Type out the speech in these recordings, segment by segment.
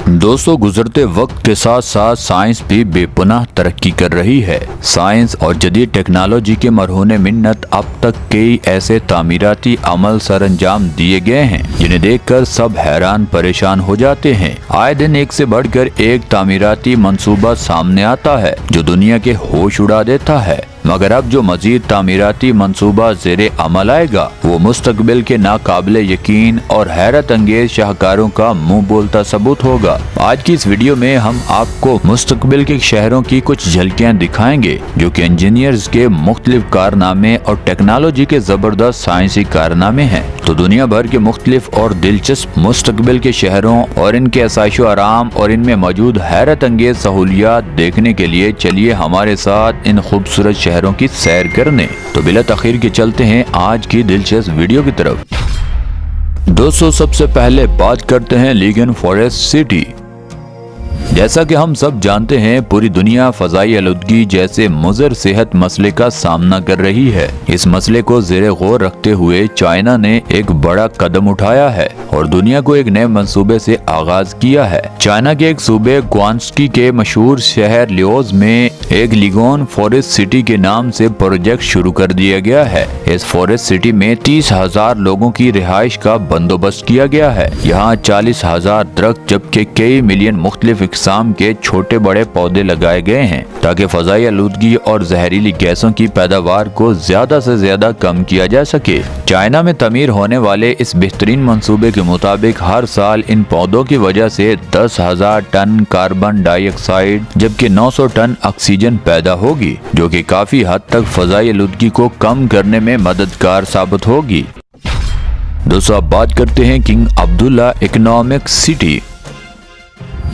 दोस्तों, गुजरते वक्त के साथ साथ साइंस भी बेपनाह तरक्की कर रही है। साइंस और जदीद टेक्नोलॉजी के मरहूने मिन्नत अब तक कई ऐसे तामीराती अमल सरअंजाम दिए गए हैं जिन्हें देखकर सब हैरान परेशान हो जाते हैं। आए दिन एक से बढ़कर एक तामीराती मंसूबा सामने आता है जो दुनिया के होश उड़ा देता है। मगर अब जो मजीद तामीराती मंसूबा ज़ेरे अमल आएगा वो मुस्तकबिल के नाकाबिले यकीन और हैरत अंगेज शाहकारों का मुंह बोलता सबूत होगा। आज की इस वीडियो में हम आपको मुस्तकबिल के शहरों की कुछ झलकियां दिखाएंगे जो कि इंजीनियर्स के मुख्तलिफ कारनामे और टेक्नोलॉजी के जबरदस्त साइंसी कारनामे हैं। तो दुनिया भर के मुख्तलिफ और दिलचस्प मुस्तकबिल के शहरों और इनके आसाइशो आराम और इनमें मौजूद हैरत अंगेज सहूलियात देखने के लिए चलिए हमारे साथ इन खूबसूरत शहरों की सैर करने। तो बिला तखीर के चलते हैं आज की दिलचस्प वीडियो की तरफ। दोस्तों, सबसे पहले बात करते हैं लीगन फॉरेस्ट सिटी। जैसा कि हम सब जानते हैं, पूरी दुनिया फजाई आलूदगी जैसे मुज़र सेहत मसले का सामना कर रही है। इस मसले को ज़ेरे गौर रखते हुए चाइना ने एक बड़ा कदम उठाया है और दुनिया को एक नए मंसूबे से आगाज किया है। चाइना के एक सूबे ग्वांग्शी के मशहूर शहर लियोज में एक लीगन फॉरेस्ट सिटी के नाम से प्रोजेक्ट शुरू कर दिया गया है। इस फॉरेस्ट सिटी में 30,000 लोगों की रिहाइश का बंदोबस्त किया गया है। यहाँ 40,000 दरख्त जबकि कई मिलियन मुख्तलिफ इकसाम के छोटे बड़े पौधे लगाए गए हैं ताकि फजाई आलूदगी और जहरीली गैसों की पैदावार को ज्यादा से ज्यादा कम किया जा सके। चाइना में तमीर होने वाले इस बेहतरीन मंसूबे के मुताबिक हर साल इन पौधों की वजह से 10,000 टन कार्बन डाइऑक्साइड जबकि 900 टन ऑक्सीजन पैदा होगी जो कि काफी हद तक फजाई आलूदगी को कम करने में मददगार साबित होगी। दोस्तों, अब बात करते हैं king Abdullah economic city.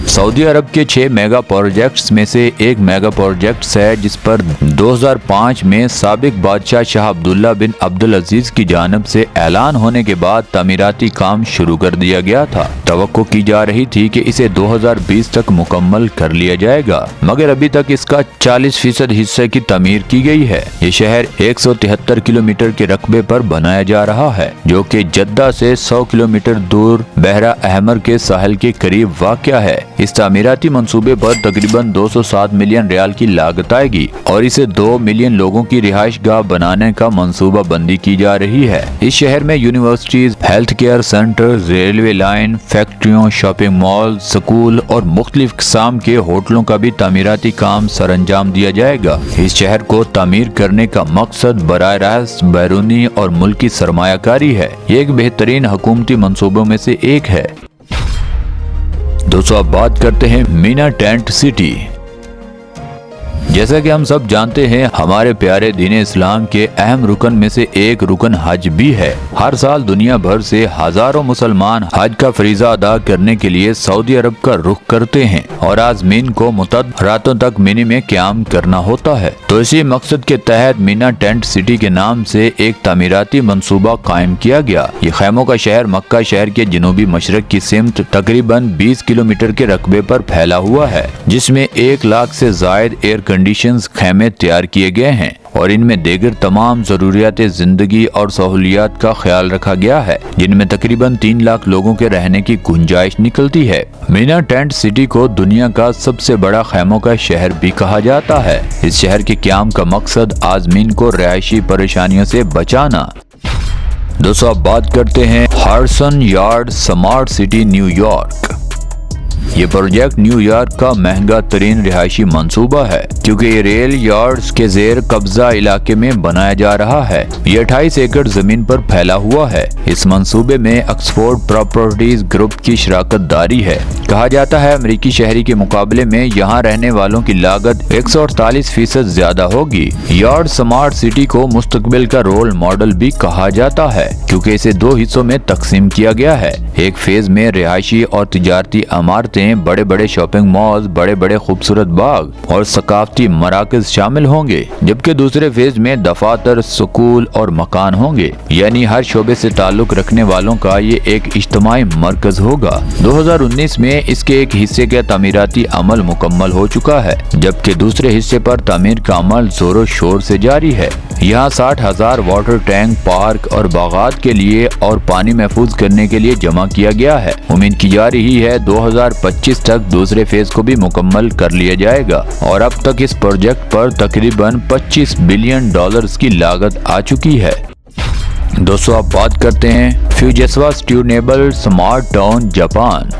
Saudi Arab के 6 मेगा प्रोजेक्ट्स में से एक मेगा प्रोजेक्ट है जिस पर 2005 में साबिक बादशाह शाह अब्दुल्ला बिन अब्दुल अजीज की जानिब से ऐलान होने के बाद तमीराती काम शुरू कर दिया गया था। तवक्को की जा रही थी कि इसे 2020 तक मुकम्मल कर लिया जाएगा, मगर अभी तक इसका 40% हिस्से की तमीर की गई है। ये शहर 173 किलोमीटर के रकबे पर बनाया जा रहा है जो कि जद्दा से 100 किलोमीटर दूर बहरा अहमर के साहिल के करीब वाक़या है। इस तामीराती मंसूबे पर तकरीबन 207 मिलियन रियाल की लागत आएगी और इसे 2 मिलियन लोगों की रिहाइश गाह बनाने का मंसूबा बंदी की जा रही है। इस शहर में universities, health care centre, railway line, फैक्ट्रियों, शॉपिंग मॉल, स्कूल और मुख्तलिफ किस्म के होटलों का भी तामीराती काम सरअंजाम दिया जाएगा। इस शहर को तामीर करने का मकसद बराह रास्त बैरूनी और मुल्की सरमायाकारी है। ये एक बेहतरीन हुकूमती मंसूबों में से एक है। दोस्तों, अब बात करते हैं मीना टेंट सिटी। जैसा कि हम सब जानते हैं, हमारे प्यारे दीन इस्लाम के अहम रुकन में से एक रुकन हज भी है। हर साल दुनिया भर से हजारों मुसलमान हज का फरीजा अदा करने के लिए सऊदी अरब का रुख करते हैं और आज़मीन को मुतअद्दिद रातों तक मिनी में क़याम करना होता है। तो इसी मकसद के तहत मीना टेंट सिटी के नाम से एक तामीराती मंसूबा कायम किया गया। ये खैमों का शहर मक्का शहर के जनूबी मशरक की सिमत तकरीबन 20 किलोमीटर के रकबे पर फैला हुआ है, जिसमें 1 लाख से जायद एयर कंडीशंस खैमे तैयार किए गए हैं और इनमें दीगर तमाम जरूरियात जिंदगी और सहूलियात का ख्याल रखा गया है, जिनमें तकरीबन 3 लाख लोगों के रहने की गुंजाइश निकलती है। मीना टेंट सिटी को दुनिया का सबसे बड़ा खैमों का शहर भी कहा जाता है। इस शहर के क़याम का मकसद आज़मीन को रिहायशी परेशानियों से बचाना। दोस्तों, अब बात करते हैं Hudson yard smart city New York. ये प्रोजेक्ट न्यूयॉर्क का महंगा तरीन रिहायशी मंसूबा है क्योंकि ये रेल यार्ड्स के जेर कब्जा इलाके में बनाया जा रहा है। ये 28 एकड़ जमीन पर फैला हुआ है। इस मंसूबे में ऑक्सफोर्ड प्रॉपर्टीज ग्रुप की शराकत दारी है। कहा जाता है अमेरिकी शहरी के मुकाबले में यहाँ रहने वालों की लागत 148% ज्यादा होगी। यार्ड स्मार्ट सिटी को मुस्तकबिल का रोल मॉडल भी कहा जाता है क्योंकि इसे 2 हिस्सों में तकसीम किया गया है। एक फेज में रिहायशी और तिजारती इमारतें, बड़े बड़े शॉपिंग मॉल्स, बड़े बड़े खूबसूरत बाग और सकाफती मराकज शामिल होंगे, जबकि दूसरे फेज में दफातर, स्कूल और मकान होंगे। यानी हर शोबे से ताल्लुक रखने वालों का ये एक इज्तिमाई मरकज होगा। 2019 में इसके एक हिस्से का तमीराती अमल मुकम्मल हो चुका है, जबकि दूसरे हिस्से पर तामीर का अमल जोरों शोर से जारी है। यहाँ 60,000 वाटर टैंक, पार्क और बागात के लिए और पानी महफूज करने के लिए जमा किया गया है। उम्मीद की जा रही है 2025 2025 तक दूसरे फेज को भी मुकम्मल कर लिया जाएगा और अब तक इस प्रोजेक्ट पर तकरीबन $25 बिलियन की लागत आ चुकी है। दोस्तों अब बात करते हैं Fujisawa sustainable smart town Japan.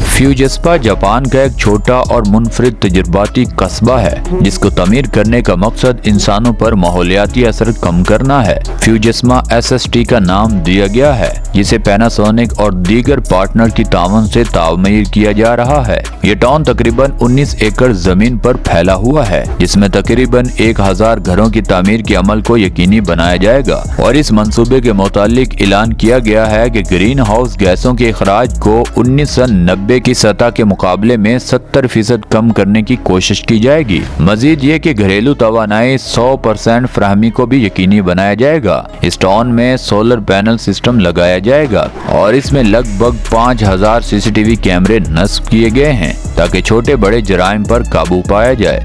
Fujisawa Japan का एक छोटा और मुनफरिद तजुर्बाती कस्बा है जिसको तामीर करने का मकसद इंसानों पर माहौलियाती असर कम करना है। फ्यूजेस्पा SST का नाम दिया गया है जिसे पैनासोनिक और दीगर पार्टनर की तावन से तामीर किया जा रहा है। ये टाउन तकरीबन 19 एकड़ जमीन पर फैला हुआ है जिसमें तकरीबन 1000 घरों की तामीर के अमल को यकीनी बनाया जाएगा और इस मंसूबे के मुतालिक ऐलान किया गया है कि ग्रीन हाउस गैसों के अखराज को 1990 की सतह के मुकाबले में 70% कम करने की कोशिश की जाएगी। मजीद ये कि घरेलू तवानाई 100% फराहमी को भी यकीनी बनाया जाएगा। इस टाउन में सोलर पैनल सिस्टम लगाया जाएगा और इसमें लगभग 5000 CCTV कैमरे नस्ब किए गए हैं ताकि छोटे बड़े जराइम पर काबू पाया जाए।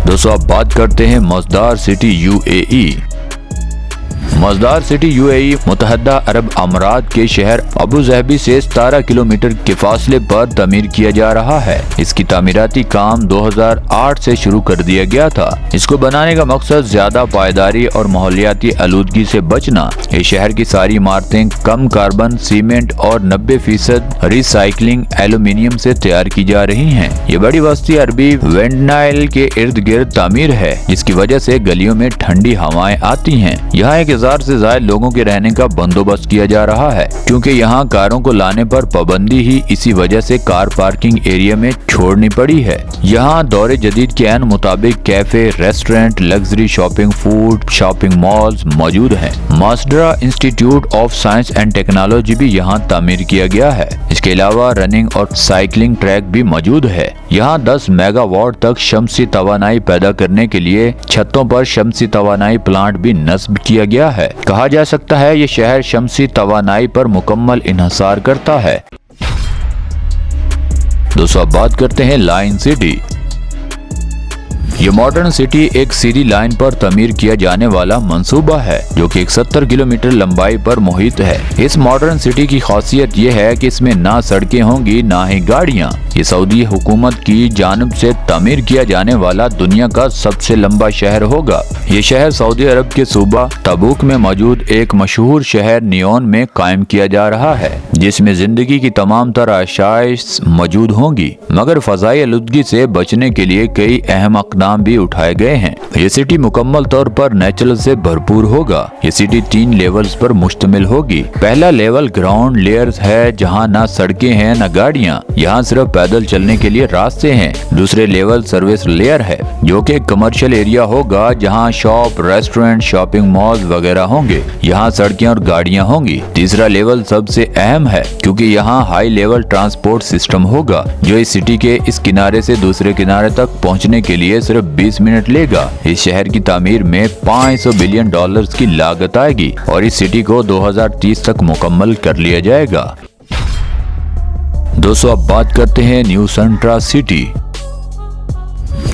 दोस्तों अब बात करते हैं मज़दार सिटी UAE। मज़दार सिटी UAE मुतहदा अरब अमारात के शहर अबू ज़हबी से 17 किलोमीटर के फासले पर तामीर किया जा रहा है। इसकी तामीराती काम 2008 से शुरू कर दिया गया था। इसको बनाने का मकसद ज्यादा पायदारी और माहौलियाती आलूदगी से बचना। इस शहर की सारी इमारतें कम कार्बन सीमेंट और 90% रिसाइकलिंग एल्यूमिनियम से तैयार की जा रही हैं। ये बड़ी बस्ती अरबी वेंडनाइल के इर्द गिर्द तामीर है जिसकी वजह से गलियों में ठंडी हवाएं आती हैं। यहाँ 1000 से ज्यादा लोगों के रहने का बंदोबस्त किया जा रहा है क्योंकि यहाँ कारों को लाने पर पाबंदी ही इसी वजह से कार पार्किंग एरिया में छोड़नी पड़ी है। यहाँ दौरे जदीद के ऐन मुताबिक cafe, restaurant, luxury shopping, food shopping malls मौजूद हैं। Masdar institute of science and technology भी यहाँ तामीर किया गया है। इसके अलावा रनिंग और साइकिलिंग ट्रैक भी मौजूद है। यहाँ 10 मेगावाट तक शमसी तवानाई पैदा करने के लिए छतों पर शमसी तवानाई प्लांट भी नस्ब किया गया है। कहा जा सकता है ये शहर शमसी तवानाई पर मुकम्मल इन्हसार करता है। दोस्तों अब बात करते हैं लाइन सिटी। ये मॉडर्न सिटी एक सीधी लाइन पर तामीर किया जाने वाला मंसूबा है जो कि 70 किलोमीटर लंबाई पर मुहित है। इस मॉडर्न सिटी की खासियत ये है कि इसमें ना सड़कें होंगी ना ही गाड़ियाँ। ये सऊदी हुकूमत की जानिब से तामीर किया जाने वाला दुनिया का सबसे लंबा शहर होगा। ये शहर सऊदी अरब के सूबा तबूक में मौजूद एक मशहूर शहर नियोन में कायम किया जा रहा है जिसमें जिंदगी की तमाम तरह आशाइश मौजूद होंगी मगर फजाई आलूदगी से बचने के लिए कई अहम इक़दाम भी उठाए गए हैं। ये सिटी मुकम्मल तौर पर नेचुरल से भरपूर होगा। ये सिटी 3 लेवल्स पर मुश्तमिल होगी। पहला लेवल ग्राउंड लेयर्स है जहाँ ना सड़कें हैं ना गाड़ियाँ, यहाँ सिर्फ पैदल चलने के लिए रास्ते हैं। दूसरे लेवल सर्विस लेयर है जो कि कमर्शियल एरिया होगा जहाँ शॉप, रेस्टोरेंट, शॉपिंग मॉल वगैरह होंगे। यहाँ सड़कें और गाड़ियाँ होंगी। तीसरा लेवल सबसे अहम है क्योंकि यहाँ हाई लेवल ट्रांसपोर्ट सिस्टम होगा जो इस सिटी के इस किनारे से दूसरे किनारे तक पहुँचने के लिए सिर्फ 20 मिनट लेगा। इस शहर की तामीर में $500 बिलियन की लागत आएगी और इस सिटी को 2030 तक मुकम्मल कर लिया जाएगा। दोस्तों अब बात करते हैं Nusantara city.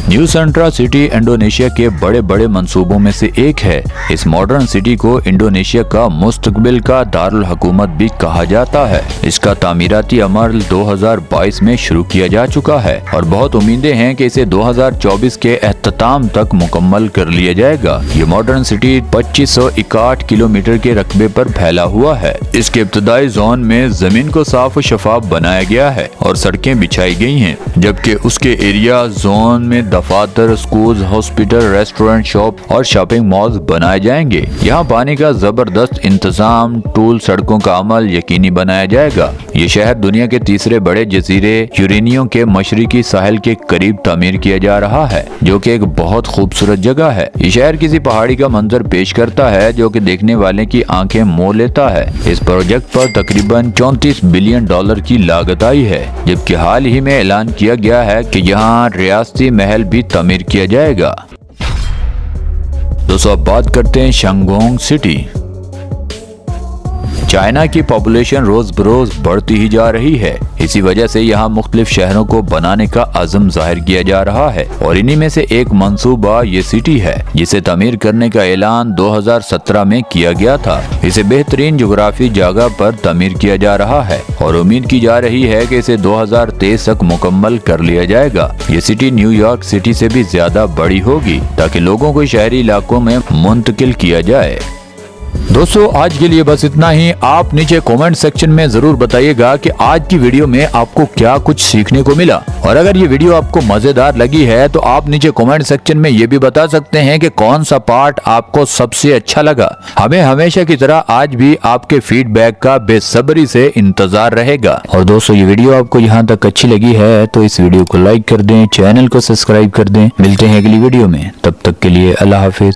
Nusantara city Indonesia के बड़े बड़े मंसूबों में से एक है। इस मॉडर्न सिटी को इंडोनेशिया का मुस्तकबिल का दारुल हुकूमत भी कहा जाता है। इसका तामीराती अमल 2022 में शुरू किया जा चुका है और बहुत उम्मीदें हैं कि इसे 2024 के एख्तिताम तक मुकम्मल कर लिया जाएगा। ये मॉडर्न सिटी 2561 किलोमीटर के रकबे पर फैला हुआ है। इसके इब्तदाई जोन में जमीन को साफ और शफाफ बनाया गया है और सड़कें बिछाई गई हैं, जबकि उसके एरिया जोन में दफातर, स्कूल, हॉस्पिटल, रेस्टोरेंट, शॉप और शॉपिंग मॉल्स बनाए जाएंगे। यहाँ पानी का जबरदस्त इंतजाम, टूल सड़कों का अमल यकीनी बनाया जाएगा। ये शहर दुनिया के तीसरे बड़े जजीरे यूरेनियो के मशरिकी साहिल के करीब तामीर किया जा रहा है जो कि एक बहुत खूबसूरत जगह है। ये शहर किसी पहाड़ी का मंजर पेश करता है जो कि देखने वाले की आंखें मोह लेता है। इस प्रोजेक्ट पर तकरीबन $34 बिलियन की लागत आई है, जबकि हाल ही में ऐलान किया गया है कि यहाँ रियासती महल भी तामीर किया जाएगा। दोस्तों अब बात करते हैं शंगोंग सिटी। चाइना की पॉपुलेशन रोज बरोज बढ़ती ही जा रही है। इसी वजह से यहाँ मुख्तलिफ शहरों को बनाने का अज़म जाहिर किया जा रहा है और इन्हीं में से एक मंसूबा ये सिटी है जिसे तामीर करने का ऐलान 2017 में किया गया था। इसे बेहतरीन जोग्राफी जगह पर तामीर किया जा रहा है और उम्मीद की जा रही है कि इसे 2023 तक मुकम्मल कर लिया जाएगा। ये सिटी न्यूयॉर्क सिटी से भी ज्यादा बड़ी होगी ताकि लोगों को शहरी इलाकों में मुंतकिल किया जाए। दोस्तों आज के लिए बस इतना ही। आप नीचे कमेंट सेक्शन में जरूर बताइएगा कि आज की वीडियो में आपको क्या कुछ सीखने को मिला, और अगर ये वीडियो आपको मजेदार लगी है तो आप नीचे कमेंट सेक्शन में ये भी बता सकते हैं कि कौन सा पार्ट आपको सबसे अच्छा लगा। हमें हमेशा की तरह आज भी आपके फीडबैक का बेसब्री से इंतजार रहेगा। और दोस्तों ये वीडियो आपको यहाँ तक अच्छी लगी है तो इस वीडियो को लाइक कर दें, चैनल को सब्सक्राइब कर दें। मिलते हैं अगली वीडियो में, तब तक के लिए अल्लाह हाफिज।